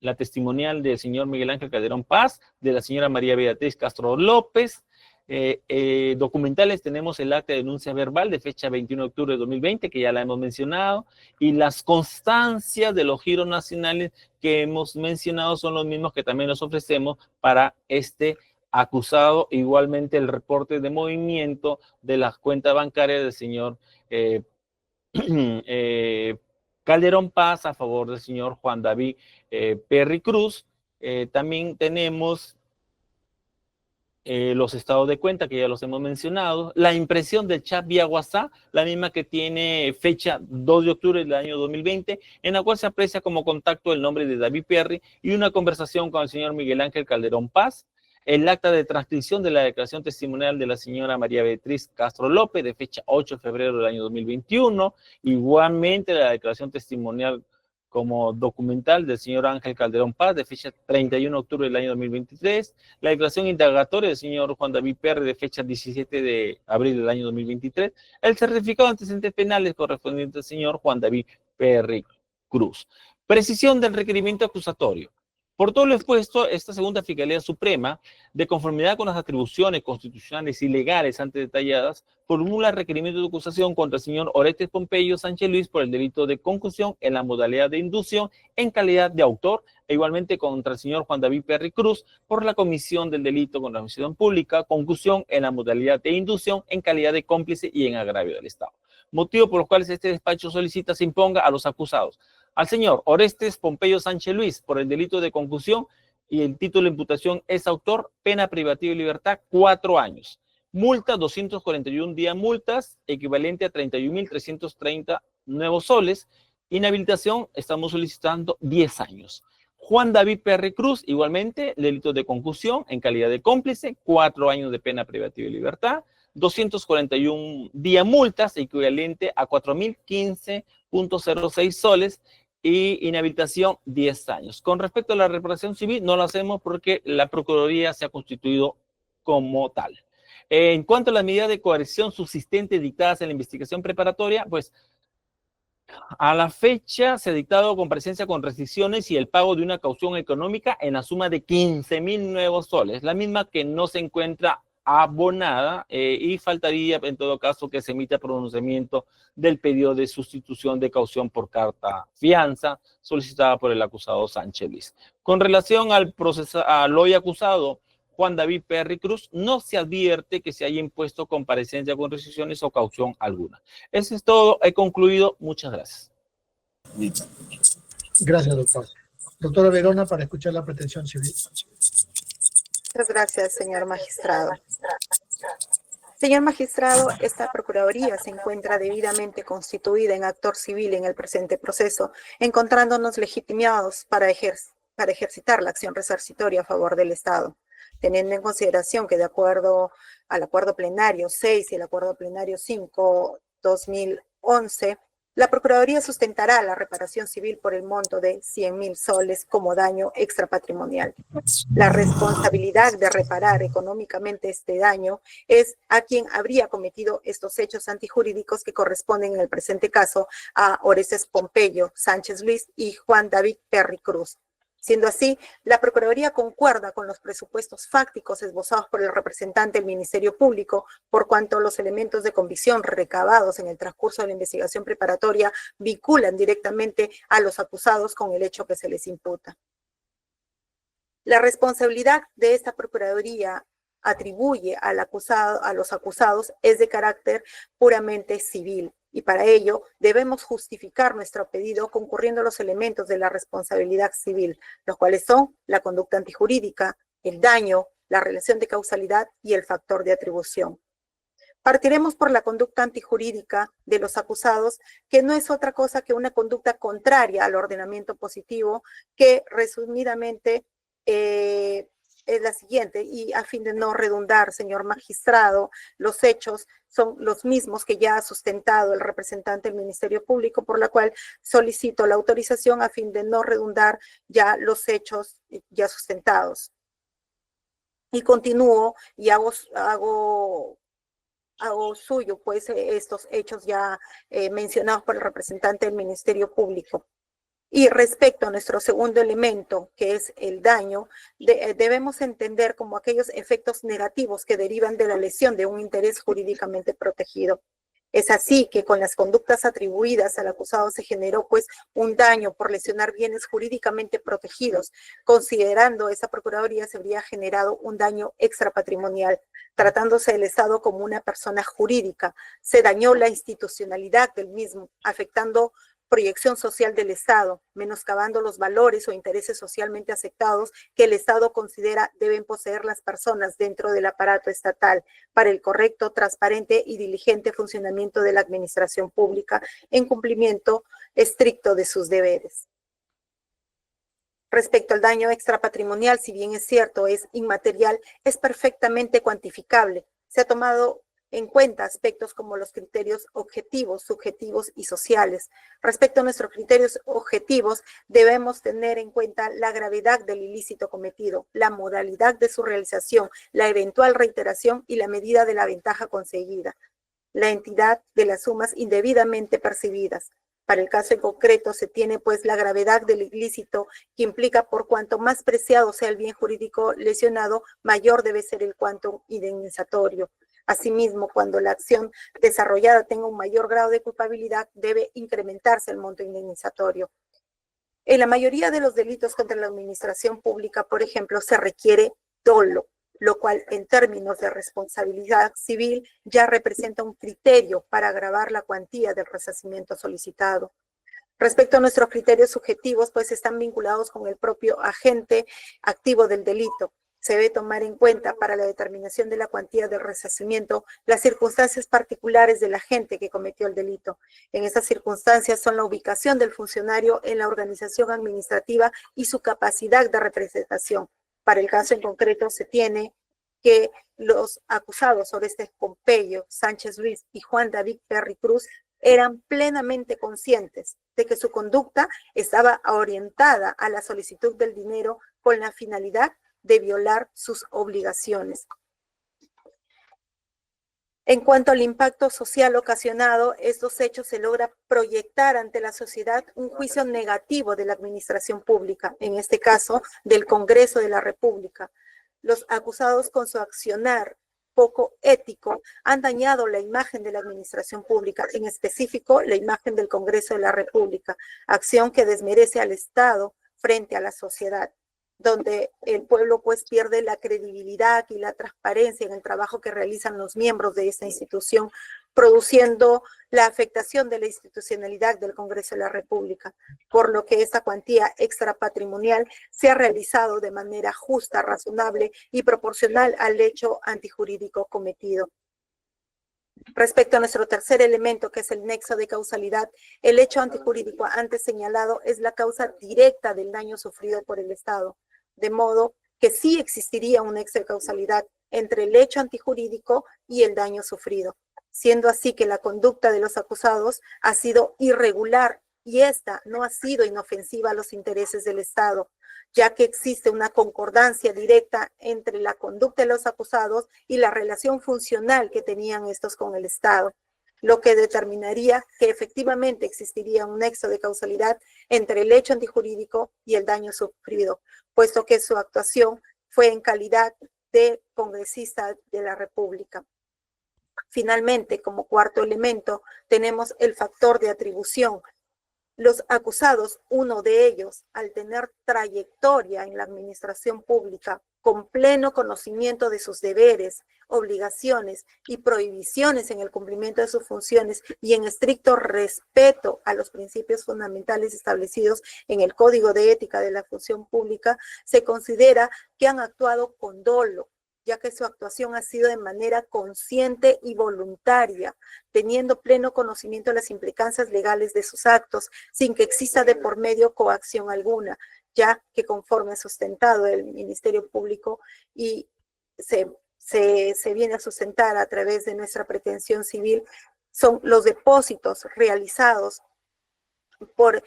la testimonial del señor Miguel Ángel Calderón Paz, de la señora María Beatriz Castro López. Documentales tenemos el acta de denuncia verbal de fecha 21 de octubre de 2020, que ya la hemos mencionado, y las constancias de los giros nacionales que hemos mencionado son los mismos que también los ofrecemos para este acusado. Igualmente el reporte de movimiento de las cuentas bancarias del señor Calderón Paz a favor del señor Juan David Perry Cruz. También tenemos los estados de cuenta, que ya los hemos mencionado, la impresión del chat vía WhatsApp, la misma que tiene fecha 2 de octubre del año 2020, en la cual se aprecia como contacto el nombre de David Perry y una conversación con el señor Miguel Ángel Calderón Paz, el acta de transcripción de la declaración testimonial de la señora María Beatriz Castro López de fecha 8 de febrero del año 2021, igualmente la declaración testimonial como documental del señor Ángel Calderón Paz de fecha 31 de octubre del año 2023, la declaración indagatoria del señor Juan David Perry de fecha 17 de abril del año 2023, el certificado de antecedentes penales correspondiente al señor Juan David Perry Cruz. Precisión del requerimiento acusatorio. Por todo lo expuesto, esta segunda Fiscalía Suprema, de conformidad con las atribuciones constitucionales y legales antes detalladas, formula requerimiento de acusación contra el señor Orestes Pompeyo Sánchez Luis por el delito de concusión en la modalidad de inducción en calidad de autor, e igualmente contra el señor Juan David Perry Cruz por la comisión del delito contra la administración pública, concusión en la modalidad de inducción en calidad de cómplice y en agravio del Estado. motivo por los cuales este despacho solicita se imponga a los acusados: al señor Orestes Pompeyo Sánchez Luis por el delito de concusión y el título de imputación es autor, pena privativa de libertad 4 años. Multa 241 días multas, equivalente a 31.330 nuevos soles. Inhabilitación, estamos solicitando 10 años. Juan David Perry Cruz, igualmente, delito de concusión en calidad de cómplice, 4 años de pena privativa de libertad, 241 días multas, equivalente a 4.015.06 soles, y inhabilitación 10 años. Con respecto a la reparación civil, no lo hacemos porque la Procuraduría se ha constituido como tal. En cuanto a las medidas de coerción subsistentes dictadas en la investigación preparatoria, pues a la fecha se ha dictado comparecencia con restricciones y el pago de una caución económica en la suma de 15.000 nuevos soles, la misma que no se encuentra abonada, y faltaría en todo caso que se emita pronunciamiento del pedido de sustitución de caución por carta fianza solicitada por el acusado Sánchez Luis. Con relación al hoy acusado Juan David Perry Cruz, no se advierte que se haya impuesto comparecencia con restricciones o caución alguna. Eso es todo, he concluido. Muchas gracias. Gracias, doctor. Doctora Verona, para escuchar la pretensión civil. Muchas gracias, señor magistrado. Señor magistrado, esta Procuraduría se encuentra debidamente constituida en actor civil en el presente proceso, encontrándonos legitimados para ejercitar la acción resarcitoria a favor del Estado, teniendo en consideración que de acuerdo al acuerdo plenario 6 y el acuerdo plenario 5/2011, la Procuraduría sustentará la reparación civil por el monto de 100.000 soles como daño extrapatrimonial. La responsabilidad de reparar económicamente este daño es a quien habría cometido estos hechos antijurídicos que corresponden en el presente caso a Orestes Pompeyo Sánchez Luis y Juan David Perry Cruz. Siendo así, la Procuraduría concuerda con los presupuestos fácticos esbozados por el representante del Ministerio Público, por cuanto los elementos de convicción recabados en el transcurso de la investigación preparatoria vinculan directamente a los acusados con el hecho que se les imputa. La responsabilidad de esta Procuraduría atribuye a los acusados es de carácter puramente civil, y para ello debemos justificar nuestro pedido concurriendo los elementos de la responsabilidad civil, los cuales son la conducta antijurídica, el daño, la relación de causalidad y el factor de atribución. Partiremos por la conducta antijurídica de los acusados, que no es otra cosa que una conducta contraria al ordenamiento positivo, que resumidamente es la siguiente, y a fin de no redundar, señor magistrado, los hechos son los mismos que ya ha sustentado el representante del Ministerio Público, por la cual solicito la autorización a fin de no redundar ya los hechos ya sustentados. Y continúo y hago suyo pues estos hechos ya mencionados por el representante del Ministerio Público. Y respecto a nuestro segundo elemento, que es el daño, debemos entender como aquellos efectos negativos que derivan de la lesión de un interés jurídicamente protegido. Es así que con las conductas atribuidas al acusado se generó pues un daño por lesionar bienes jurídicamente protegidos. Considerando esa Procuraduría, se habría generado un daño extrapatrimonial, tratándose del Estado como una persona jurídica. Se dañó la institucionalidad del mismo, afectando proyección social del Estado, menoscabando los valores o intereses socialmente aceptados que el Estado considera deben poseer las personas dentro del aparato estatal para el correcto, transparente y diligente funcionamiento de la administración pública en cumplimiento estricto de sus deberes. Respecto al daño extrapatrimonial, si bien es cierto, es inmaterial, es perfectamente cuantificable. Se ha tomado en cuenta aspectos como los criterios objetivos, subjetivos y sociales. Respecto a nuestros criterios objetivos, debemos tener en cuenta la gravedad del ilícito cometido, la modalidad de su realización, la eventual reiteración y la medida de la ventaja conseguida, la entidad de las sumas indebidamente percibidas. Para el caso en concreto se tiene pues la gravedad del ilícito, que implica por cuanto más preciado sea el bien jurídico lesionado, mayor debe ser el quantum indemnizatorio. Asimismo, cuando la acción desarrollada tenga un mayor grado de culpabilidad, debe incrementarse el monto indemnizatorio. En la mayoría de los delitos contra la administración pública, por ejemplo, se requiere dolo. lo cual en términos de responsabilidad civil ya representa un criterio para agravar la cuantía del resarcimiento solicitado. Respecto a nuestros criterios subjetivos, pues están vinculados con el propio agente activo del delito. Se debe tomar en cuenta para la determinación de la cuantía del resarcimiento las circunstancias particulares del agente que cometió el delito. En estas circunstancias son la ubicación del funcionario en la organización administrativa y su capacidad de representación. Para el caso en concreto se tiene que los acusados Orestes Pompeyo, Sánchez Luis y Juan David Perry Cruz eran plenamente conscientes de que su conducta estaba orientada a la solicitud del dinero con la finalidad de violar sus obligaciones. En cuanto al impacto social ocasionado, estos hechos se logra proyectar ante la sociedad un juicio negativo de la administración pública, en este caso del Congreso de la República. Los acusados con su accionar poco ético han dañado la imagen de la administración pública, en específico la imagen del Congreso de la República, acción que desmerece al Estado frente a la sociedad, donde el pueblo pues pierde la credibilidad y la transparencia en el trabajo que realizan los miembros de esta institución, produciendo la afectación de la institucionalidad del Congreso de la República, por lo que esta cuantía extrapatrimonial se ha realizado de manera justa, razonable y proporcional al hecho antijurídico cometido. Respecto a nuestro tercer elemento, que es el nexo de causalidad, el hecho antijurídico antes señalado es la causa directa del daño sufrido por el Estado, de modo que sí existiría un nexo de causalidad entre el hecho antijurídico y el daño sufrido, siendo así que la conducta de los acusados ha sido irregular y esta no ha sido inofensiva a los intereses del Estado, ya que existe una concordancia directa entre la conducta de los acusados y la relación funcional que tenían estos con el Estado, lo que determinaría que efectivamente existiría un nexo de causalidad entre el hecho antijurídico y el daño sufrido, puesto que su actuación fue en calidad de congresista de la República. Finalmente, como cuarto elemento, tenemos el factor de atribución. Los acusados, uno de ellos, al tener trayectoria en la administración pública, con pleno conocimiento de sus deberes, obligaciones y prohibiciones en el cumplimiento de sus funciones y en estricto respeto a los principios fundamentales establecidos en el Código de Ética de la Función Pública, se considera que han actuado con dolo, ya que su actuación ha sido de manera consciente y voluntaria, teniendo pleno conocimiento de las implicancias legales de sus actos, sin que exista de por medio coacción alguna, ya que conforme sustentado el Ministerio Público y se viene a sustentar a través de nuestra pretensión civil, son los depósitos realizados por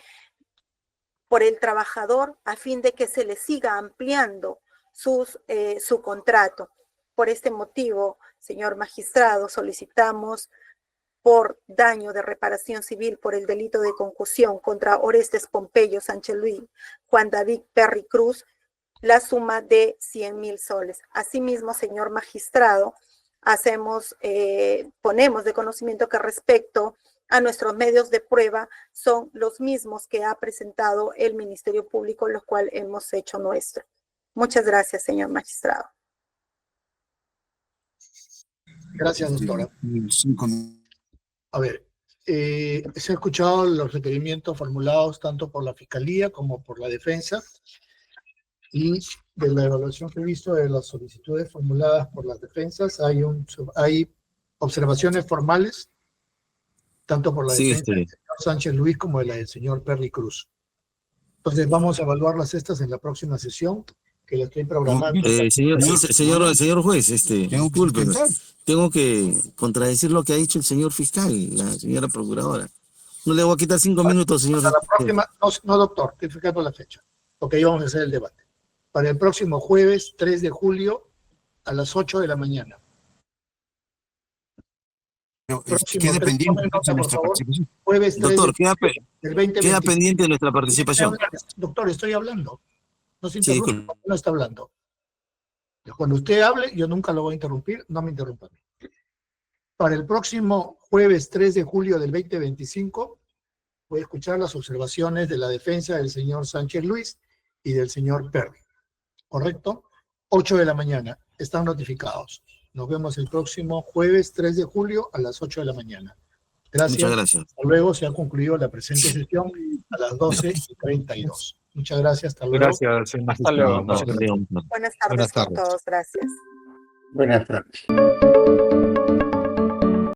el trabajador a fin de que se le siga ampliando su contrato. Por este motivo, señor magistrado, solicitamos por daño de reparación civil por el delito de concusión contra Orestes Pompeyo, Sánchez Luis, Juan David Perry Cruz, la suma de 100,000 soles. Asimismo, señor magistrado, ponemos de conocimiento que respecto a nuestros medios de prueba son los mismos que ha presentado el Ministerio Público, los cuales hemos hecho nuestro. Muchas gracias, señor magistrado. Gracias, doctora. A ver, se han escuchado los requerimientos formulados tanto por la Fiscalía como por la Defensa, y de la evaluación que he visto de las solicitudes formuladas por las defensas hay observaciones formales tanto por la defensa del señor Sánchez Luis como de la del señor Perry Cruz. Entonces vamos a evaluarlas estas en la próxima sesión que la estoy programando. Señor juez, disculpe, tengo que contradecir lo que ha dicho el señor fiscal, la señora procuradora. No le voy a quitar 5 minutos, señor. Para la próxima, no, doctor, estoy fijando la fecha, porque ahí vamos a hacer el debate. Para el próximo jueves 3 de julio a las 8 de la mañana. Queda pendiente de nuestra participación. Jueves 3 doctor, queda pendiente de nuestra participación. Doctor, estoy hablando. No se Sí, interrumpe cuando no está hablando. Cuando usted hable, yo nunca lo voy a interrumpir, no me interrumpa a mí. Para el próximo jueves 3 de julio del 2025, voy a escuchar las observaciones de la defensa del señor Sánchez Luis y del señor Perry. ¿Correcto? 8 de la mañana. están notificados. Nos vemos el próximo jueves 3 de julio a las 8 de la mañana. Gracias. Muchas gracias. Hasta luego. Se ha concluido la presente sesión a las 12:32. Muchas gracias. Hasta luego. Gracias, señor Hasta luego. magistrado. Buenas tardes Buenas con tardes. todos. Gracias. Buenas tardes.